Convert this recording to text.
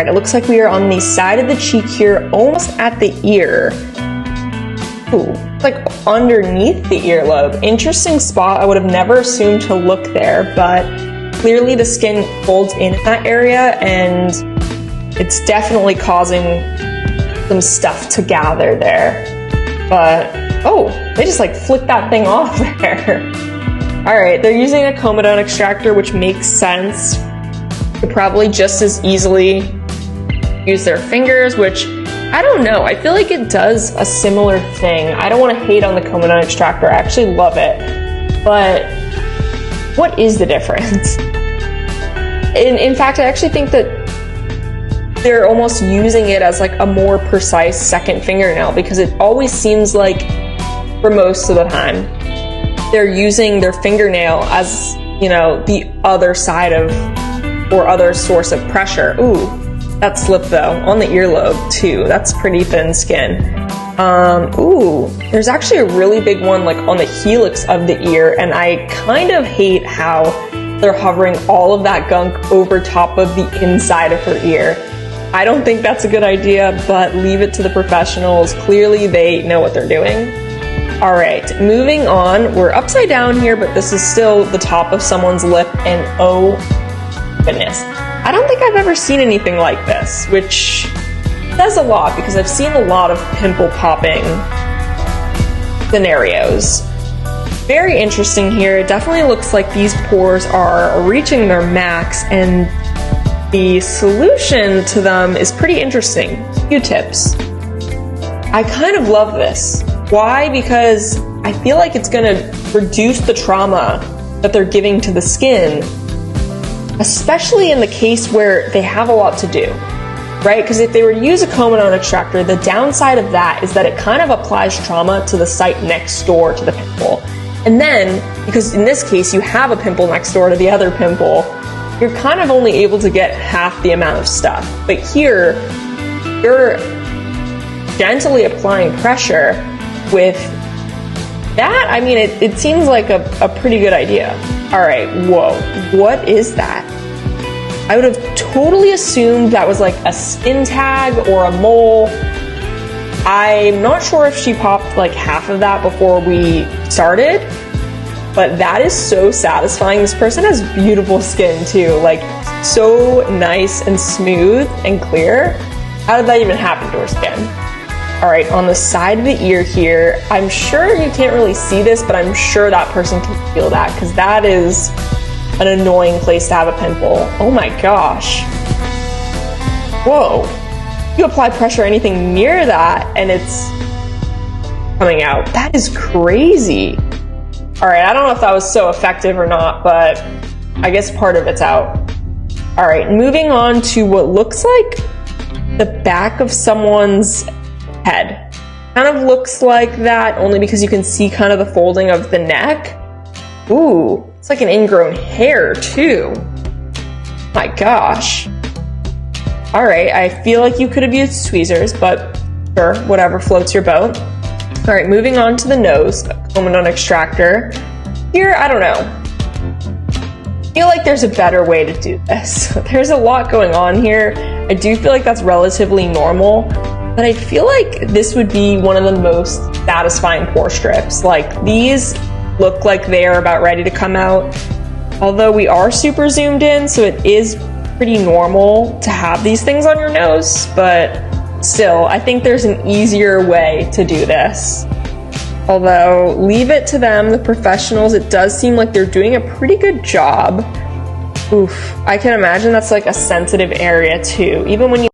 All right, it looks like we are on the side of the cheek here, almost at the ear. Ooh, like underneath the earlobe. Interesting spot. I would have never assumed to look there, but clearly the skin folds in that area and it's definitely causing some stuff to gather there. But, oh, they just like flicked that thing off there. All right, they're using a comodone extractor, which makes sense. Could probably just as easily use their fingers, which I don't know. I feel like it does a similar thing. I don't want to hate on the comodone extractor. I actually love it. But what is the difference? In fact, I actually think that they're almost using it as like a more precise second fingernail, because it always seems like, for most of the time, they're using their fingernail as, you know, the other side of, or other source of pressure. Ooh, that slip though, on the earlobe too. That's pretty thin skin. Ooh, there's actually a really big one like on the helix of the ear, and I kind of hate how they're hovering all of that gunk over top of the inside of her ear. I don't think that's a good idea, but leave it to the professionals. Clearly they know what they're doing. All right, moving on. We're upside down here, but this is still the top of someone's lip, and oh goodness. I don't think I've ever seen anything like this, which says a lot because I've seen a lot of pimple popping scenarios. Very interesting here. It definitely looks like these pores are reaching their max, and the solution to them is pretty interesting. Q-tips. I kind of love this. Why? Because I feel like it's going to reduce the trauma that they're giving to the skin, especially in the case where they have a lot to do, right? Because if they were to use a comodone extractor, the downside of that is that it kind of applies trauma to the site next door to the pimple. And then, because in this case you have a pimple next door to the other pimple, you're kind of only able to get half the amount of stuff. But here, you're gently applying pressure with that. I mean, it seems like a pretty good idea. All right, whoa, what is that? I would have totally assumed that was like a skin tag or a mole. I'm not sure if she popped like half of that before we started, but that is so satisfying. This person has beautiful skin too, like so nice and smooth and clear. How did that even happen to her skin? All right, on the side of the ear here, I'm sure you can't really see this, but I'm sure that person can feel that, because that is an annoying place to have a pimple. Oh my gosh. Whoa. You apply pressure anything near that and it's coming out. That is crazy. All right, I don't know if that was so effective or not, but I guess part of it's out. All right, moving on to what looks like the back of someone's head. Kind of looks like that only because you can see kind of the folding of the neck. Ooh, it's like an ingrown hair too. My gosh. All right, I feel like you could have used tweezers, but sure, whatever floats your boat. All right, moving on to the nose, comodone extractor. Here, I don't know. I feel like there's a better way to do this. There's a lot going on here. I do feel like that's relatively normal, but I feel like this would be one of the most satisfying pore strips. Like, these look like they are about ready to come out. Although we are super zoomed in, so it is pretty normal to have these things on your nose, but still, I think there's an easier way to do this. Although, leave it to them, the professionals. It does seem like they're doing a pretty good job. Oof, I can imagine that's like a sensitive area too. Even when you